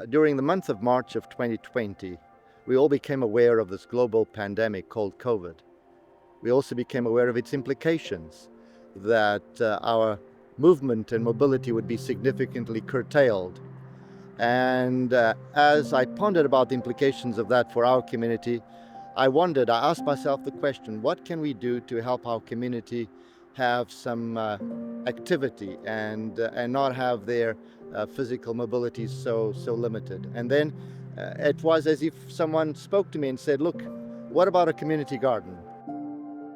During the month of March of 2020, we all became aware of this global pandemic called COVID. We also became aware of its implications, that our movement and mobility would be significantly curtailed. And as I pondered about the implications of that for our community, I asked myself the question, what can we do to help our community have some activity and not have their physical mobility so limited? And then it was as if someone spoke to me and said, look, what about a community garden?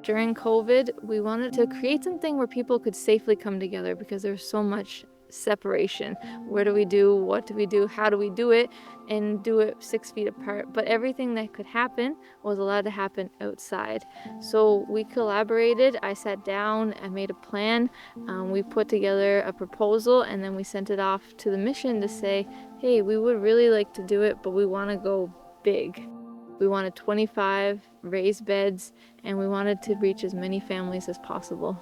During COVID, we wanted to create something where people could safely come together because there's so much separation. Where do we do? What do we do? How do we do it? And do it 6 feet apart. But everything that could happen was allowed to happen outside. So we collaborated. I sat down, I made a plan. We put together a proposal, and then we sent it off to the mission to say, hey, we would really like to do it, but we want to go big. We wanted 25 raised beds, and we wanted to reach as many families as possible.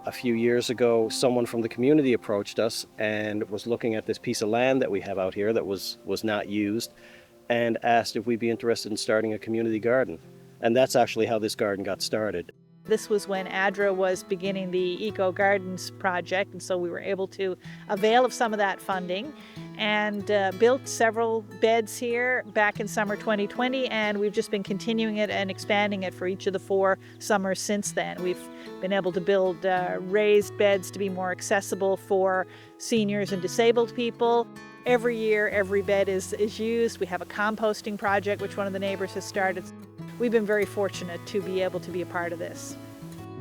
A few years ago, someone from the community approached us and was looking at this piece of land that we have out here that was not used, and asked if we'd be interested in starting a community garden. And that's actually how this garden got started. This was when ADRA was beginning the Eco Gardens project, and so we were able to avail of some of that funding and built several beds here back in summer 2020, and we've just been continuing it and expanding it for each of the 4 summers since then. We've been able to build raised beds to be more accessible for seniors and disabled people. Every year, every bed is used. We have a composting project, which one of the neighbors has started. We've been very fortunate to be able to be a part of this.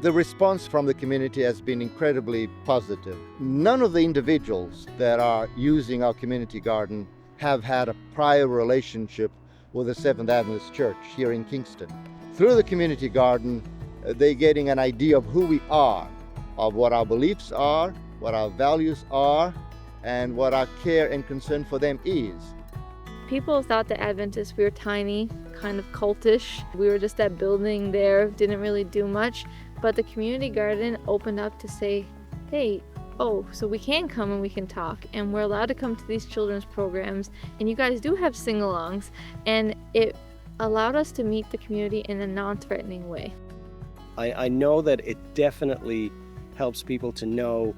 The response from the community has been incredibly positive. None of the individuals that are using our community garden have had a prior relationship with the Seventh-day Adventist Church here in Kingston. Through the community garden, they're getting an idea of who we are, of what our beliefs are, what our values are, and what our care and concern for them is. People thought that Adventists, we were tiny, kind of cultish. We were just that building there, didn't really do much. But the community garden opened up to say, hey, so we can come and we can talk, and we're allowed to come to these children's programs, and you guys do have sing-alongs. And it allowed us to meet the community in a non-threatening way. I know that it definitely helps people to know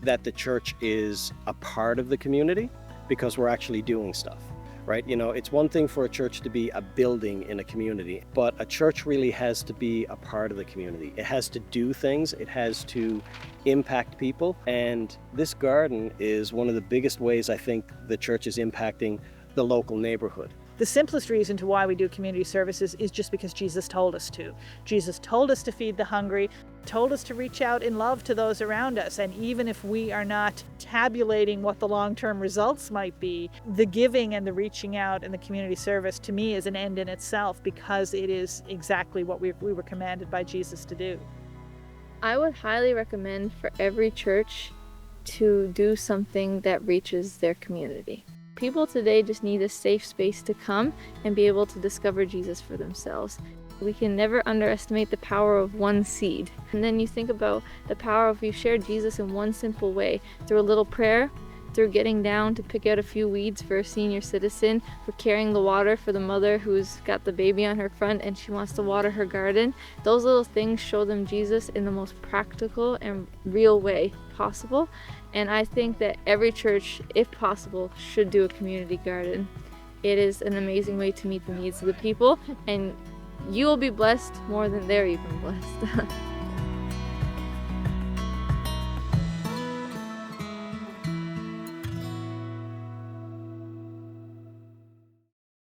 that the church is a part of the community because we're actually doing stuff. Right? You know, it's one thing for a church to be a building in a community, but a church really has to be a part of the community. It has to do things, it has to impact people, and this garden is one of the biggest ways I think the church is impacting the local neighborhood. The simplest reason to why we do community services is just because Jesus told us to. Jesus told us to feed the hungry, told us to reach out in love to those around us. And even if we are not tabulating what the long-term results might be, the giving and the reaching out and the community service to me is an end in itself, because it is exactly what we were commanded by Jesus to do. I would highly recommend for every church to do something that reaches their community. People today just need a safe space to come and be able to discover Jesus for themselves. We can never underestimate the power of one seed. And then you think about the power of you share Jesus in one simple way, through a little prayer, through getting down to pick out a few weeds for a senior citizen, for carrying the water for the mother who's got the baby on her front and she wants to water her garden. Those little things show them Jesus in the most practical and real way possible. And I think that every church, if possible, should do a community garden. It is an amazing way to meet the needs of the people, and you will be blessed more than they're even blessed.